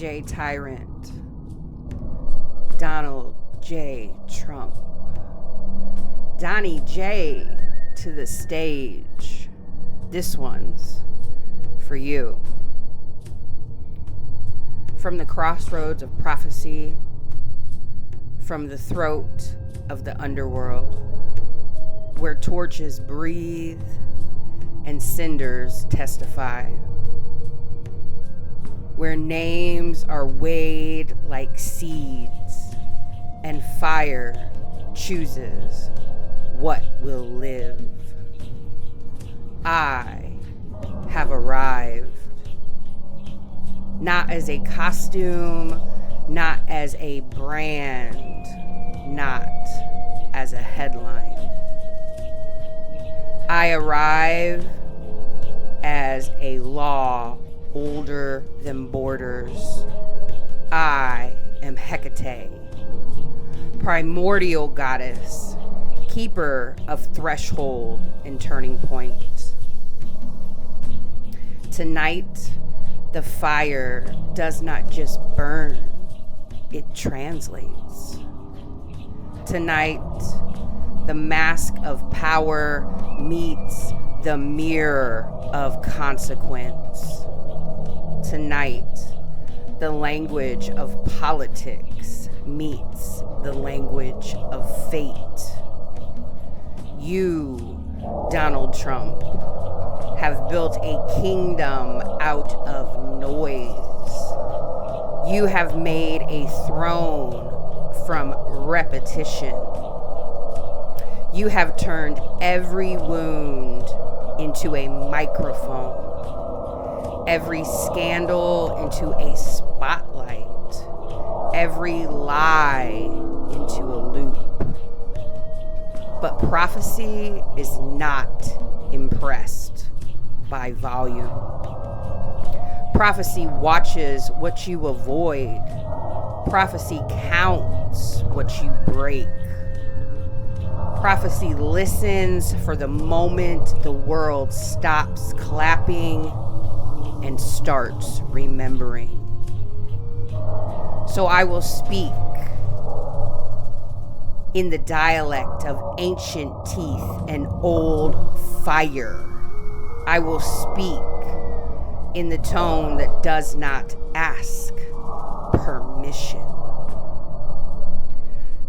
DJ Tyrant, Donald J. Trump, Donnie J. to the stage. This one's for you. From the crossroads of prophecy, from the throat of the underworld, where torches breathe and cinders testify, where names are weighed like seeds and fire chooses what will live. I have arrived, not as a costume, not as a brand, not as a headline. I arrive as a law older than borders. I am Hekate, primordial goddess, keeper of threshold and turning point. Tonight, the fire does not just burn, it translates. Tonight, the mask of power meets the mirror of consequence. Tonight, the language of politics meets the language of fate. You, Donald Trump, have built a kingdom out of noise. You have made a throne from repetition. You have turned every wound into a microphone, every scandal into a spotlight, every lie into a loop. But prophecy is not impressed by volume. Prophecy watches what you avoid. Prophecy counts what you break. Prophecy listens for the moment the world stops clapping and starts remembering. So I will speak in the dialect of ancient teeth and old fire. I will speak in the tone that does not ask permission.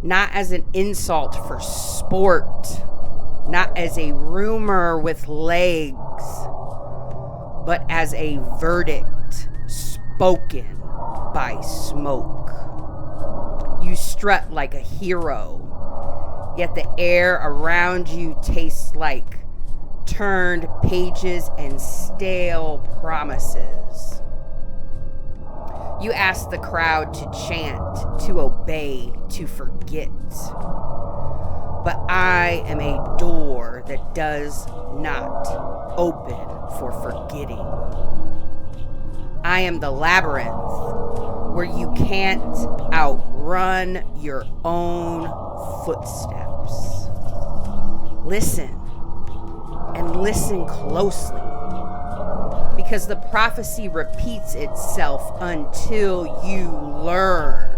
Not as an insult for sport, not as a rumor with legs, but as a verdict spoken by smoke. You strut like a hero, yet the air around you tastes like turned pages and stale promises. You ask the crowd to chant, to obey, to forget. But I am a door that does not open for forgetting. I am the labyrinth where you can't outrun your own footsteps. Listen, and listen closely, because the prophecy repeats itself until you learn.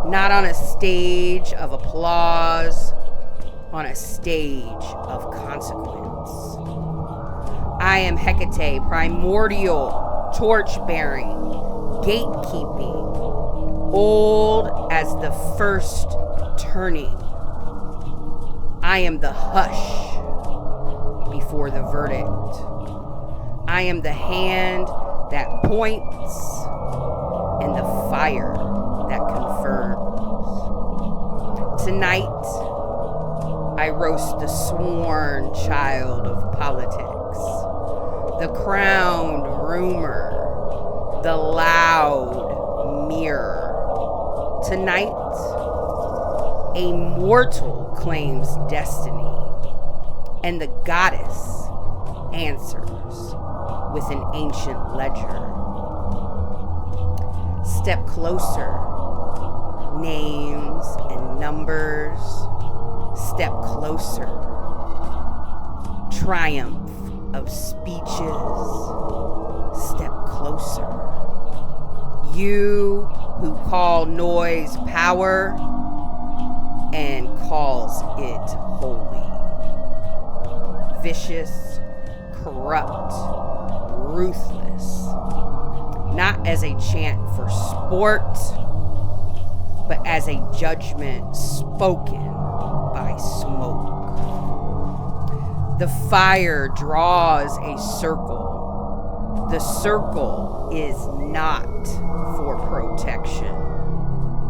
Not on a stage of applause, on a stage of consequence. I am Hekate, primordial, torch-bearing, gatekeeping, old as the first turning. I am the hush before the verdict. I am the hand that points and the fire that confirms. Tonight, I roast the sworn child of politics, the crowned rumor, the loud mirror. Tonight, a mortal claims destiny, and the goddess answers with an ancient ledger. Step closer, names and numbers. Step closer, triumph of speeches. Step closer, You who call noise power and calls it holy. Vicious, corrupt, ruthless. Not as a chant for sport, but as a judgment spoken by smoke. The fire draws a circle. The circle is not for protection.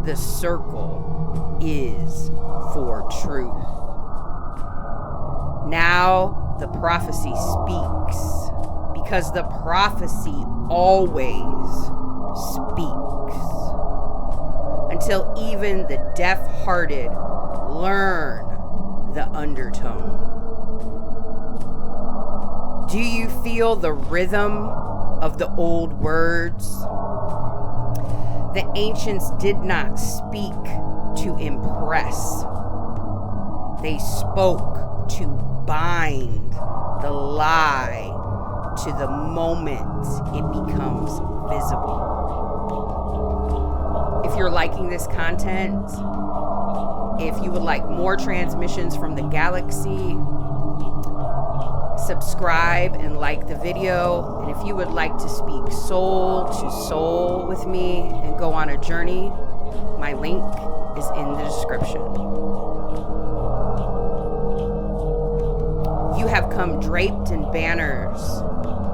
The circle is for truth. Now the prophecy speaks, because the prophecy always speaks, until even the deaf-hearted learn the undertone. Do you feel the rhythm of the old words? The ancients did not speak to impress. They spoke to bind the lie to the moment it becomes visible. If you're liking this content, if you would like more transmissions from the galaxy, subscribe and like the video. And if you would like to speak soul to soul with me and go on a journey, my link is in the description. You have come draped in banners,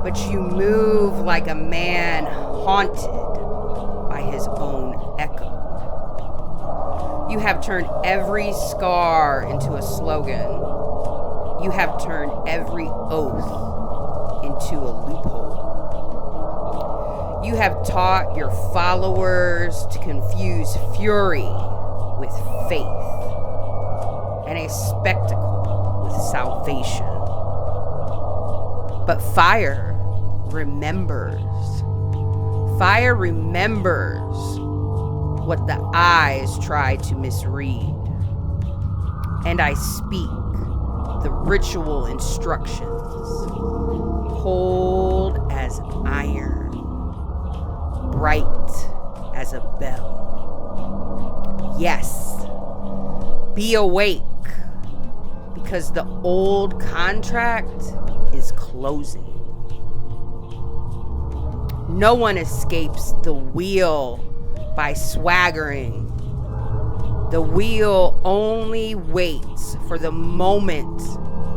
but you move like a man haunted by his own echo. You have turned every scar into a slogan. You have turned every oath into a loophole. You have taught your followers to confuse fury with faith and a spectacle with salvation. But fire remembers. Fire remembers what the eyes try to misread. And I speak the ritual instructions, cold as iron, bright as a bell. Yes, be awake, because the old contract is closing. No one escapes the wheel by swaggering. The wheel only waits for the moment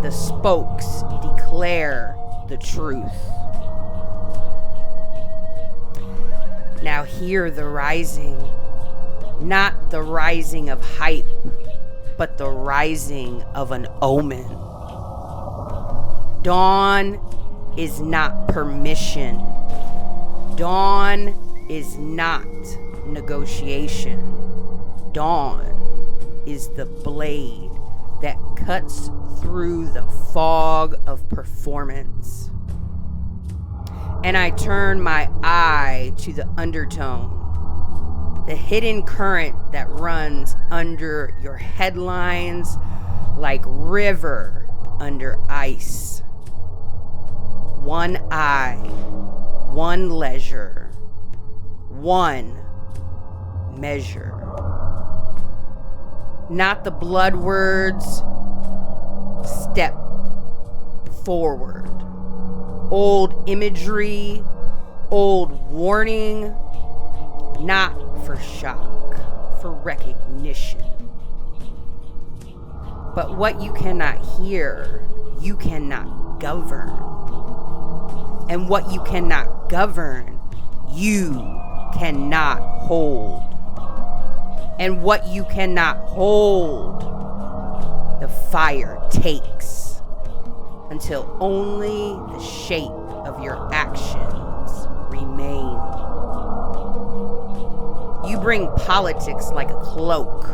the spokes declare the truth. Now hear the rising, not the rising of hype, but the rising of an omen. Dawn is not permission. Dawn is not negotiation. Dawn is the blade that cuts through the fog of performance. And I turn my eye to the undertone, the hidden current that runs under your headlines like river under ice. One eye, one leisure, one measure. Not the blood words, step forward. Old imagery, old warning, not for shock, for recognition. But what you cannot hear, you cannot govern. And what you cannot govern, you cannot hold. And what you cannot hold, the fire takes, until only the shape of your actions remain. You bring politics like a cloak,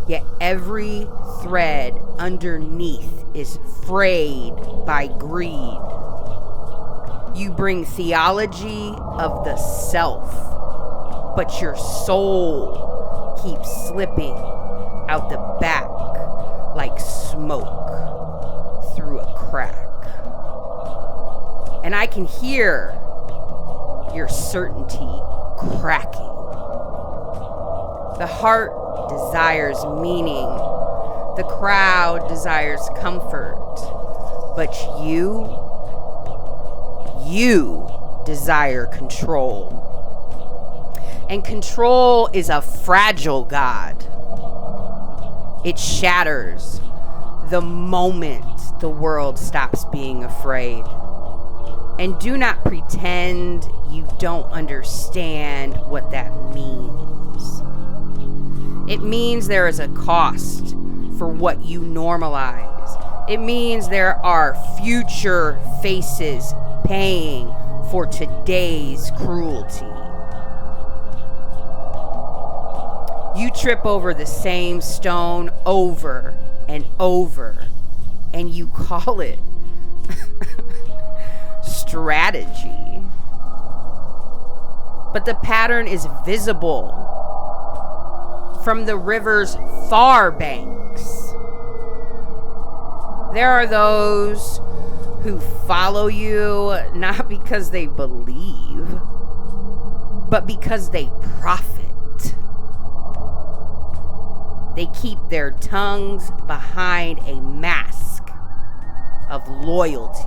yet every thread underneath is frayed by greed. You bring theology of the self, but your soul keeps slipping out the back like smoke through a crack. And I can hear your certainty cracking. The heart desires meaning. The crowd desires comfort. But you desire control. And control is a fragile God. It shatters the moment the world stops being afraid. And do not pretend you don't understand what that means. It means there is a cost for what you normalize. It means there are future faces paying for today's cruelty. You trip over the same stone over and over, and you call it strategy. But the pattern is visible from the river's far banks. There are those who follow you not because they believe, but because they profit. They keep their tongues behind a mask of loyalty,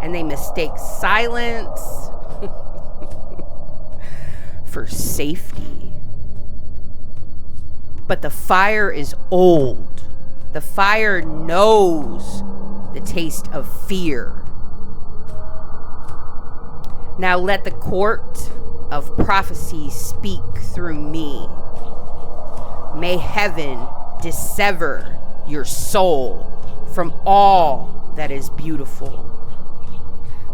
and they mistake silence for safety. But the fire is old. The fire knows the taste of fear. Now let the court of prophecy speak through me. May heaven dissever your soul from all that is beautiful.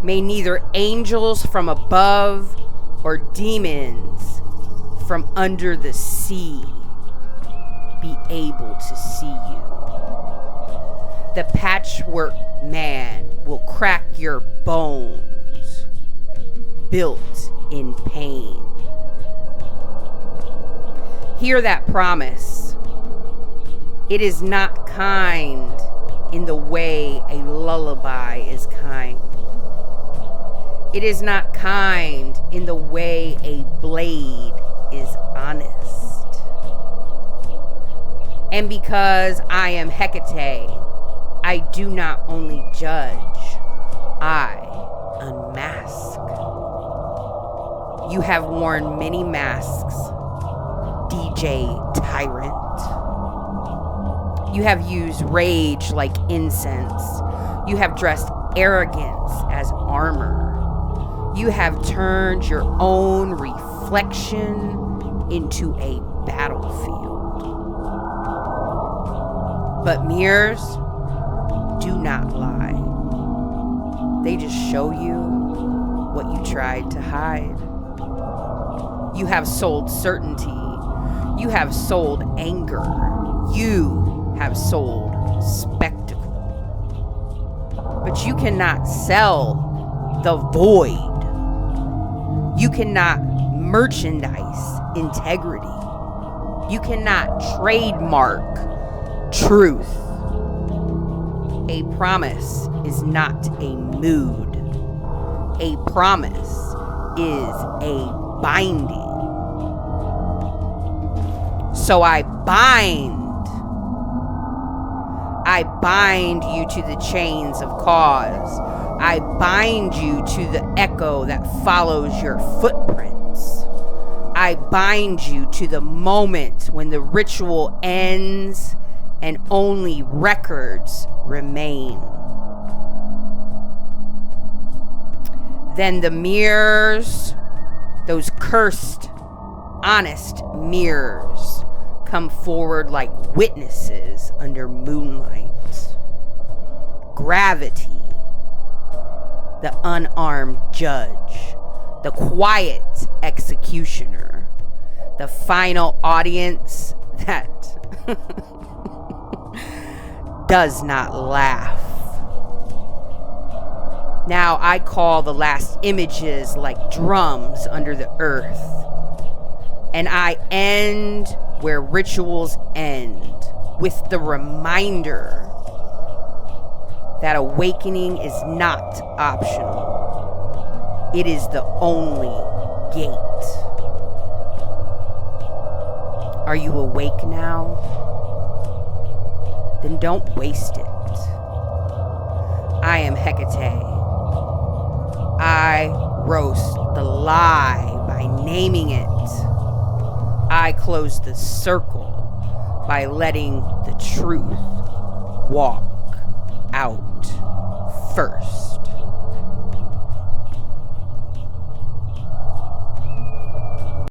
May neither angels from above or demons from under the sea be able to see you. The patchwork man will crack your bones, built in pain. Hear that promise. It is not kind in the way a lullaby is kind. It is not kind in the way a blade is honest. And because I am Hekate, I do not only judge, I unmask. You have worn many masks, DJ Tyrant. You have used rage like incense. You have dressed arrogance as armor. You have turned your own reflection into a battlefield. But mirrors do not lie. They just show you what you tried to hide. You have sold certainty. You have sold anger. You have sold spectacle. But you cannot sell the void. You cannot merchandise integrity. You cannot trademark truth. A promise is not a mood. A promise is a binding. So I bind you to the chains of cause. I bind you to the echo that follows your footprints. I bind you to the moment when the ritual ends and only records remain. Then the mirrors, those cursed, honest mirrors, come forward like witnesses under moonlight. Gravity, the unarmed judge, the quiet executioner, the final audience that does not laugh. Now I call the last images like drums under the earth, and I end where rituals end, with the reminder that awakening is not optional. It is the only gate. Are you awake now? Then don't waste it. I am Hekate. I roast the lie by naming it. I close the circle by letting the truth walk out first.